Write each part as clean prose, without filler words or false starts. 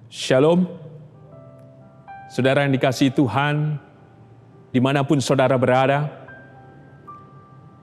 Shalom, saudara yang dikasihi Tuhan, dimanapun saudara berada,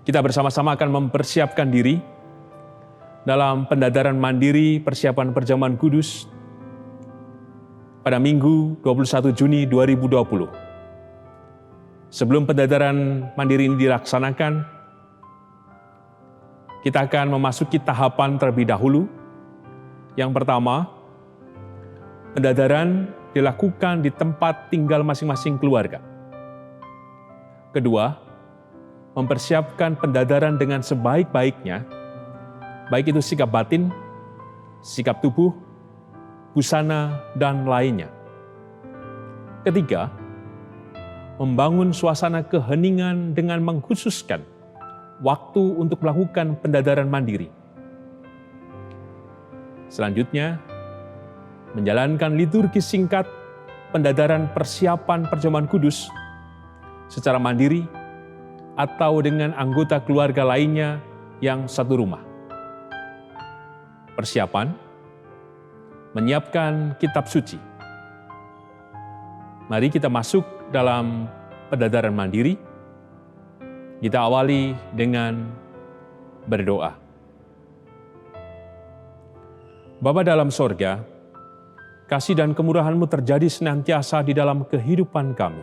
kita bersama-sama akan mempersiapkan diri dalam pendadaran mandiri persiapan perjamuan kudus pada Minggu 21 Juni 2020. Sebelum pendadaran mandiri ini dilaksanakan, kita akan memasuki tahapan terlebih dahulu. Yang pertama, pendadaran dilakukan di tempat tinggal masing-masing keluarga. Kedua, mempersiapkan pendadaran dengan sebaik-baiknya, baik itu sikap batin, sikap tubuh, busana, dan lainnya. Ketiga, membangun suasana keheningan dengan mengkhususkan waktu untuk melakukan pendadaran mandiri. Selanjutnya, menjalankan liturgi singkat pendadaran persiapan perjamuan kudus secara mandiri atau dengan anggota keluarga lainnya yang satu rumah. Persiapan, menyiapkan kitab suci. Mari kita masuk dalam pendadaran mandiri. Kita awali dengan berdoa. Bapa dalam sorga, kasih dan kemurahan-Mu terjadi senantiasa di dalam kehidupan kami.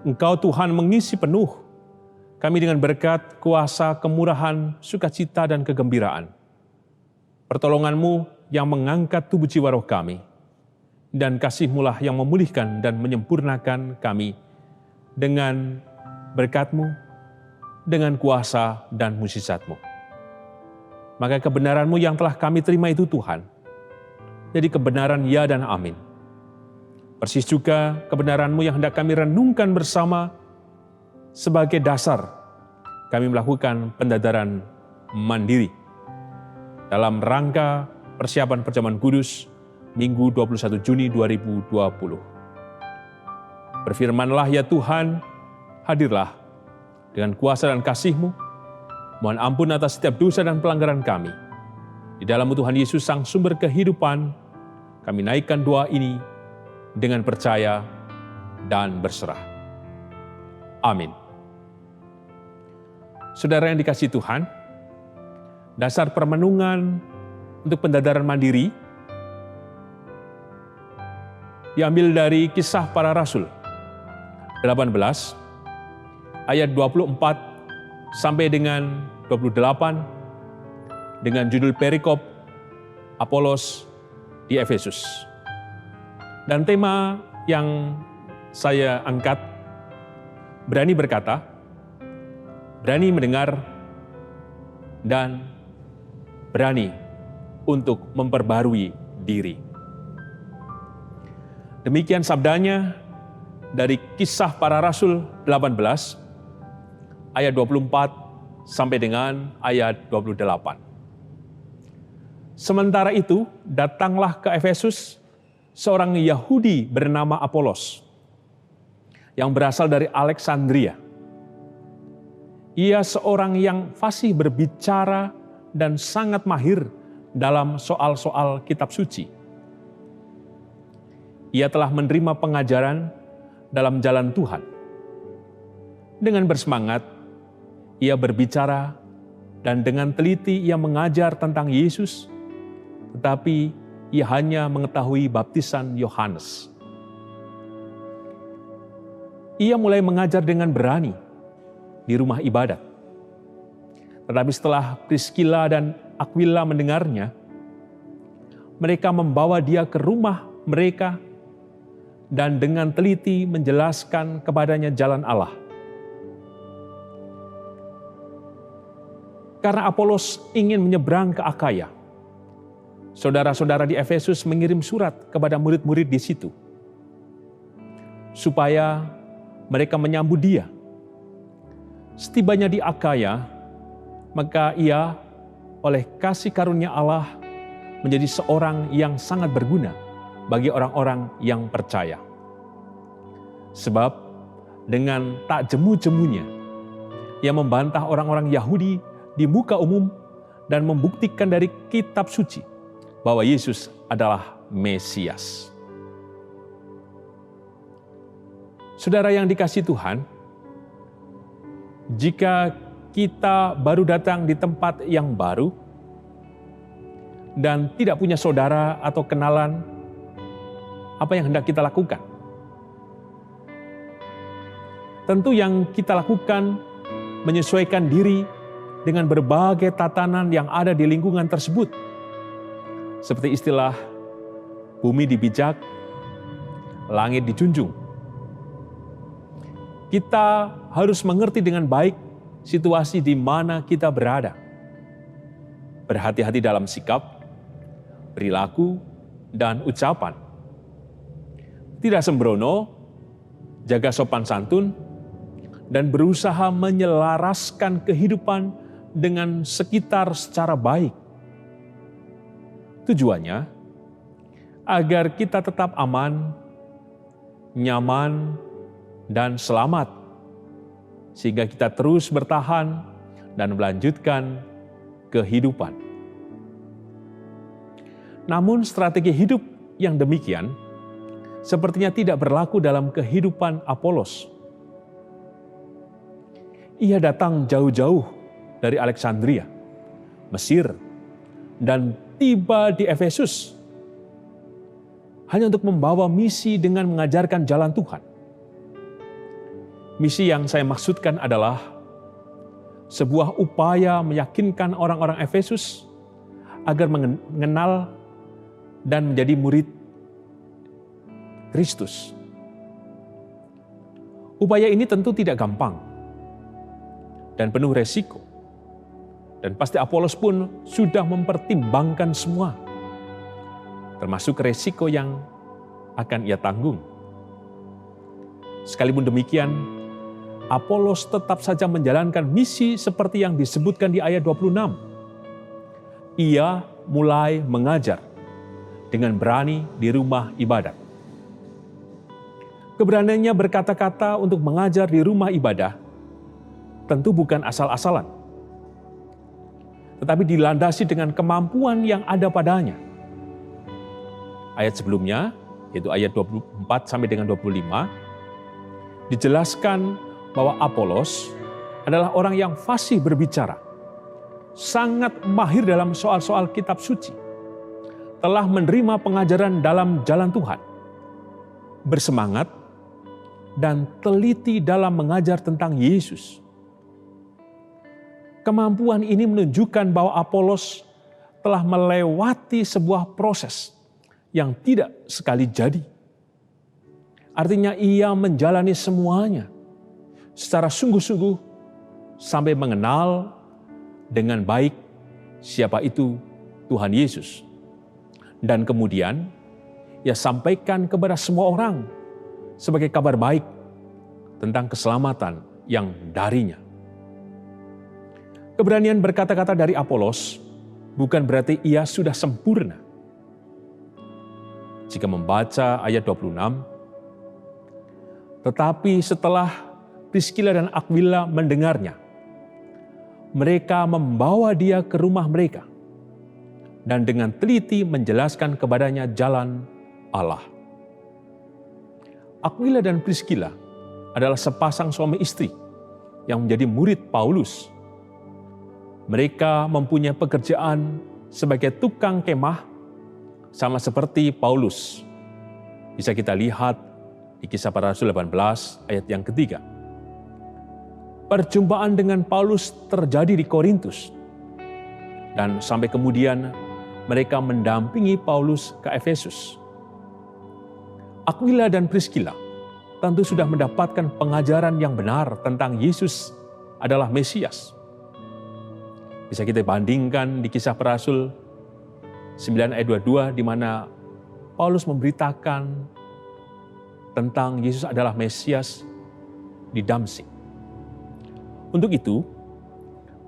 Engkau Tuhan mengisi penuh kami dengan berkat, kuasa, kemurahan, sukacita, dan kegembiraan. Pertolongan-Mu yang mengangkat tubuh jiwa roh kami, dan kasih-Mu lah yang memulihkan dan menyempurnakan kami dengan berkat-Mu, dengan kuasa dan mukjizat-Mu. Maka kebenaran-Mu yang telah kami terima itu Tuhan, jadi kebenaran ya dan amin. Persis juga kebenaran-Mu yang hendak kami renungkan bersama sebagai dasar kami melakukan pendadaran mandiri dalam rangka persiapan perjamuan kudus Minggu 21 Juni 2020. Berfirmanlah ya Tuhan, hadirlah dengan kuasa dan kasih-Mu. Mohon ampun atas setiap dosa dan pelanggaran kami. Di dalam Tuhan Yesus Sang Sumber Kehidupan, kami naikkan doa ini dengan percaya dan berserah. Amin. Saudara yang dikasihi Tuhan, dasar permenungan untuk pendadaran mandiri diambil dari Kisah Para Rasul 18 ayat 24 sampai dengan 28 dengan judul perikop Apolos di Efesus. Dan tema yang saya angkat, berani berkata, berani mendengar, dan berani untuk memperbarui diri. Demikian sabdanya dari Kisah Para Rasul 18 ayat 24 sampai dengan ayat 28. Sementara itu, datanglah ke Efesus seorang Yahudi bernama Apolos, yang berasal dari Alexandria. Ia seorang yang fasih berbicara dan sangat mahir dalam soal-soal kitab suci. Ia telah menerima pengajaran dalam jalan Tuhan. Dengan bersemangat, ia berbicara dan dengan teliti ia mengajar tentang Yesus, tetapi ia hanya mengetahui baptisan Yohanes. Ia mulai mengajar dengan berani di rumah ibadat. Tetapi setelah Priscilla dan Aquila mendengarnya, mereka membawa dia ke rumah mereka dan dengan teliti menjelaskan kepadanya jalan Allah. Karena Apolos ingin menyeberang ke Akaya, saudara-saudara di Efesus mengirim surat kepada murid-murid di situ, supaya mereka menyambut dia. Setibanya di Akaya, maka ia oleh kasih karunia Allah menjadi seorang yang sangat berguna bagi orang-orang yang percaya. Sebab dengan tak jemu-jemunya, ia membantah orang-orang Yahudi di muka umum dan membuktikan dari kitab suci bahwa Yesus adalah Mesias. Saudara yang dikasihi Tuhan, jika kita baru datang di tempat yang baru dan tidak punya saudara atau kenalan, apa yang hendak kita lakukan? Tentu yang kita lakukan menyesuaikan diri dengan berbagai tatanan yang ada di lingkungan tersebut. Seperti istilah bumi dibijak, langit dijunjung. Kita harus mengerti dengan baik situasi di mana kita berada. Berhati-hati dalam sikap, perilaku, dan ucapan. Tidak sembrono, jaga sopan santun, dan berusaha menyelaraskan kehidupan dengan sekitar secara baik. Tujuannya, agar kita tetap aman, nyaman, dan selamat, sehingga kita terus bertahan dan melanjutkan kehidupan. Namun strategi hidup yang demikian sepertinya tidak berlaku dalam kehidupan Apolos. Ia datang jauh-jauh dari Alexandria, Mesir, dan tiba di Efesus hanya untuk membawa misi dengan mengajarkan jalan Tuhan. Misi yang saya maksudkan adalah sebuah upaya meyakinkan orang-orang Efesus agar mengenal dan menjadi murid Kristus. Upaya ini tentu tidak gampang dan penuh resiko. Dan pasti Apolos pun sudah mempertimbangkan semua, termasuk resiko yang akan ia tanggung. Sekalipun demikian, Apolos tetap saja menjalankan misi seperti yang disebutkan di ayat 26. Ia mulai mengajar dengan berani di rumah ibadat. Keberaniannya berkata-kata untuk mengajar di rumah ibadah tentu bukan asal-asalan, tetapi dilandasi dengan kemampuan yang ada padanya. Ayat sebelumnya, yaitu ayat 24 sampai dengan 25, dijelaskan bahwa Apolos adalah orang yang fasih berbicara, sangat mahir dalam soal-soal kitab suci, telah menerima pengajaran dalam jalan Tuhan, bersemangat dan teliti dalam mengajar tentang Yesus. Kemampuan ini menunjukkan bahwa Apolos telah melewati sebuah proses yang tidak sekali jadi. Artinya ia menjalani semuanya secara sungguh-sungguh sampai mengenal dengan baik siapa itu Tuhan Yesus. Dan kemudian ia sampaikan kepada semua orang sebagai kabar baik tentang keselamatan yang darinya. Keberanian berkata-kata dari Apolos bukan berarti ia sudah sempurna. Jika membaca ayat 26, tetapi setelah Priskila dan Aquila mendengarnya, mereka membawa dia ke rumah mereka dan dengan teliti menjelaskan kepadanya jalan Allah. Aquila dan Priskila adalah sepasang suami istri yang menjadi murid Paulus. Mereka mempunyai pekerjaan sebagai tukang kemah sama seperti Paulus. Bisa kita lihat di Kisah Para Rasul 18 ayat yang ketiga. Perjumpaan dengan Paulus terjadi di Korintus. Dan sampai kemudian mereka mendampingi Paulus ke Efesus. Aquila dan Priskila tentu sudah mendapatkan pengajaran yang benar tentang Yesus adalah Mesias. Bisa kita bandingkan di Kisah Para Rasul 9 ayat 22 di mana Paulus memberitakan tentang Yesus adalah Mesias di Damsyik. Untuk itu,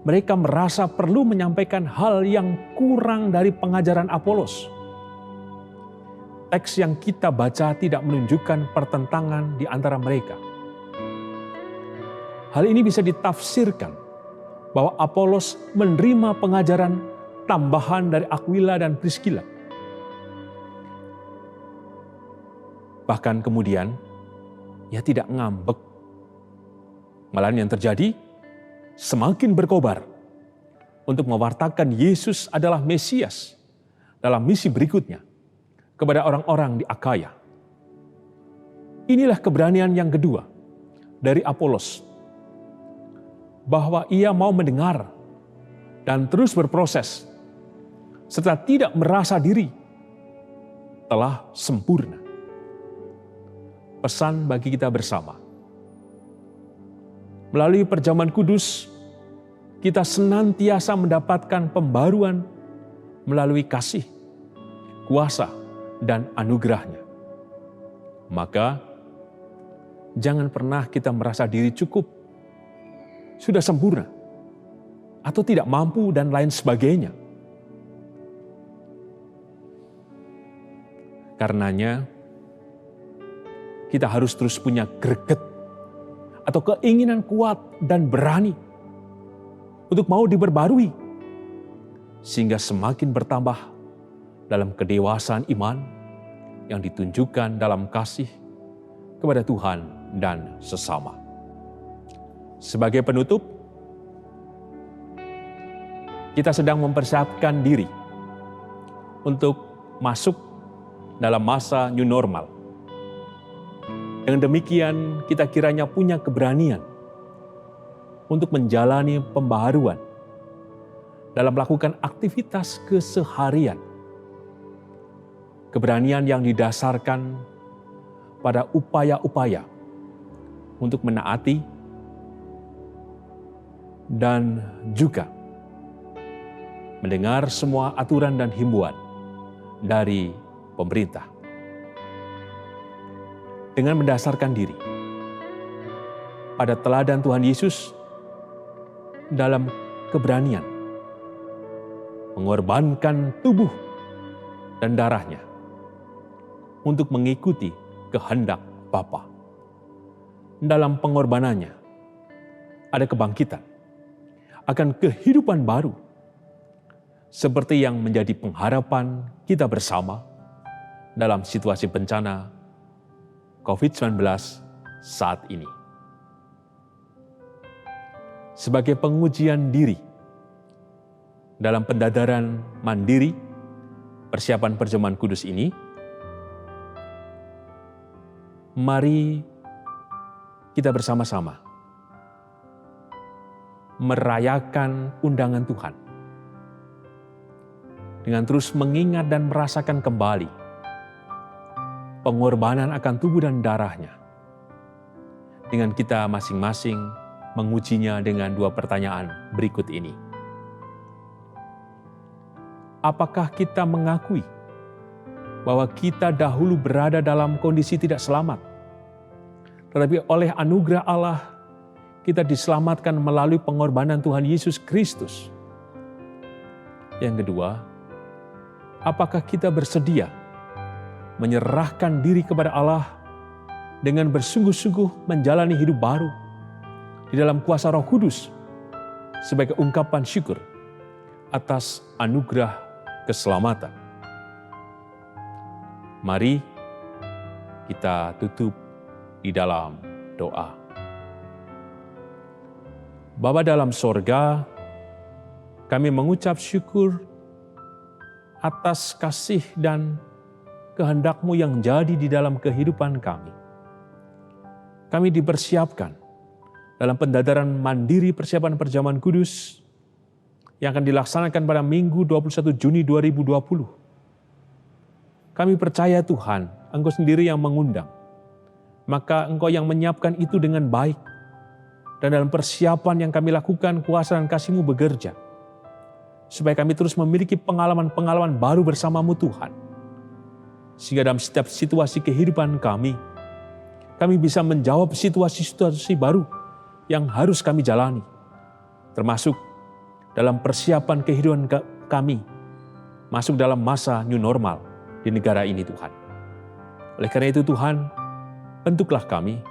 mereka merasa perlu menyampaikan hal yang kurang dari pengajaran Apolos. Teks yang kita baca tidak menunjukkan pertentangan di antara mereka. Hal ini bisa ditafsirkan bahwa Apolos menerima pengajaran tambahan dari Aquila dan Priskila. Bahkan kemudian, ia tidak ngambek. Malah yang terjadi, semakin berkobar untuk mewartakan Yesus adalah Mesias dalam misi berikutnya kepada orang-orang di Akaya. Inilah keberanian yang kedua dari Apolos, bahwa ia mau mendengar dan terus berproses serta tidak merasa diri telah sempurna. Pesan bagi kita bersama. Melalui perjamuan kudus, kita senantiasa mendapatkan pembaruan melalui kasih, kuasa, dan anugerahnya. Maka, jangan pernah kita merasa diri cukup, sudah sempurna, atau tidak mampu, dan lain sebagainya. Karenanya, kita harus terus punya greget atau keinginan kuat dan berani untuk mau diperbarui, sehingga semakin bertambah dalam kedewasaan iman yang ditunjukkan dalam kasih kepada Tuhan dan sesama. Sebagai penutup, kita sedang mempersiapkan diri untuk masuk dalam masa new normal. Dengan demikian, kita kiranya punya keberanian untuk menjalani pembaharuan dalam melakukan aktivitas keseharian. Keberanian yang didasarkan pada upaya-upaya untuk menaati dan juga mendengar semua aturan dan himbauan dari pemerintah. Dengan mendasarkan diri pada teladan Tuhan Yesus dalam keberanian mengorbankan tubuh dan darahnya untuk mengikuti kehendak Bapa. Dalam pengorbanannya ada kebangkitan akan kehidupan baru, seperti yang menjadi pengharapan kita bersama dalam situasi bencana COVID-19 saat ini. Sebagai pengujian diri dalam pendadaran mandiri persiapan perjamuan kudus ini, mari kita bersama-sama merayakan undangan Tuhan dengan terus mengingat dan merasakan kembali pengorbanan akan tubuh dan darahnya, dengan kita masing-masing mengujinya dengan dua pertanyaan berikut ini. Apakah kita mengakui bahwa kita dahulu berada dalam kondisi tidak selamat, tetapi oleh anugerah Allah kita diselamatkan melalui pengorbanan Tuhan Yesus Kristus? Yang kedua, apakah kita bersedia menyerahkan diri kepada Allah dengan bersungguh-sungguh menjalani hidup baru di dalam kuasa Roh Kudus sebagai ungkapan syukur atas anugerah keselamatan? Mari kita tutup di dalam doa. Bapa dalam sorga, kami mengucap syukur atas kasih dan kehendak-Mu yang jadi di dalam kehidupan kami. Kami dipersiapkan dalam pendadaran mandiri persiapan perjamuan kudus yang akan dilaksanakan pada Minggu 21 Juni 2020. Kami percaya Tuhan, Engkau sendiri yang mengundang. Maka Engkau yang menyiapkan itu dengan baik. Dan dalam persiapan yang kami lakukan, kuasa dan kasih-Mu bekerja. Supaya kami terus memiliki pengalaman-pengalaman baru bersama-Mu Tuhan. Sehingga dalam setiap situasi kehidupan kami bisa menjawab situasi-situasi baru yang harus kami jalani. Termasuk dalam persiapan kehidupan kami masuk dalam masa new normal di negara ini Tuhan. Oleh karena itu Tuhan, bentuklah kami,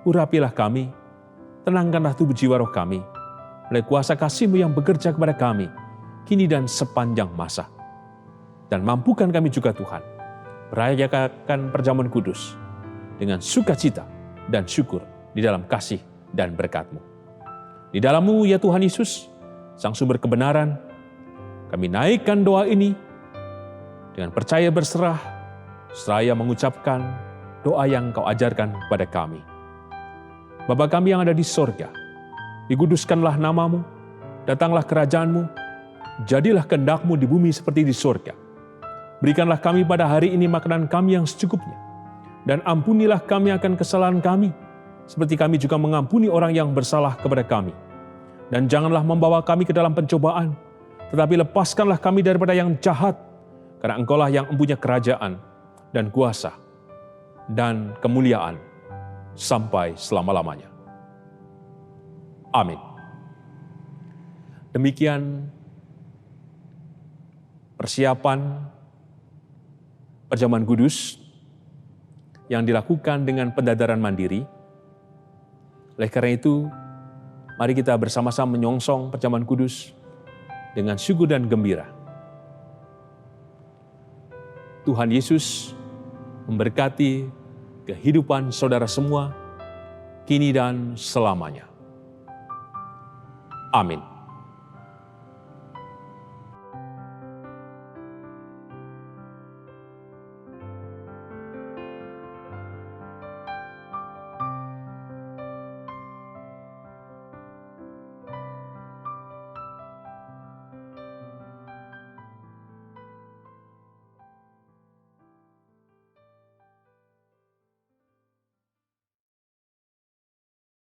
urapilah kami, tenangkanlah tubuh jiwa roh kami, oleh kuasa kasih-Mu yang bekerja kepada kami, kini dan sepanjang masa. Dan mampukan kami juga Tuhan, merayakan perjamuan kudus dengan sukacita dan syukur di dalam kasih dan berkat-Mu. Di dalam-Mu ya Tuhan Yesus, Sang Sumber kebenaran, kami naikkan doa ini dengan percaya berserah, seraya mengucapkan doa yang Kau ajarkan kepada kami. Bapa kami yang ada di sorga, dikuduskanlah nama-Mu, datanglah kerajaan-Mu, jadilah kehendak-Mu di bumi seperti di sorga. Berikanlah kami pada hari ini makanan kami yang secukupnya, dan ampunilah kami akan kesalahan kami, seperti kami juga mengampuni orang yang bersalah kepada kami. Dan janganlah membawa kami ke dalam pencobaan, tetapi lepaskanlah kami daripada yang jahat, karena Engkau-lah yang mempunyai kerajaan dan kuasa dan kemuliaan sampai selama-lamanya. Amin. Demikian persiapan perjamuan kudus yang dilakukan dengan pendadaran mandiri. Oleh karena itu, mari kita bersama-sama menyongsong perjamuan kudus dengan syukur dan gembira. Tuhan Yesus memberkati kehidupan saudara semua, kini dan selamanya. Amin.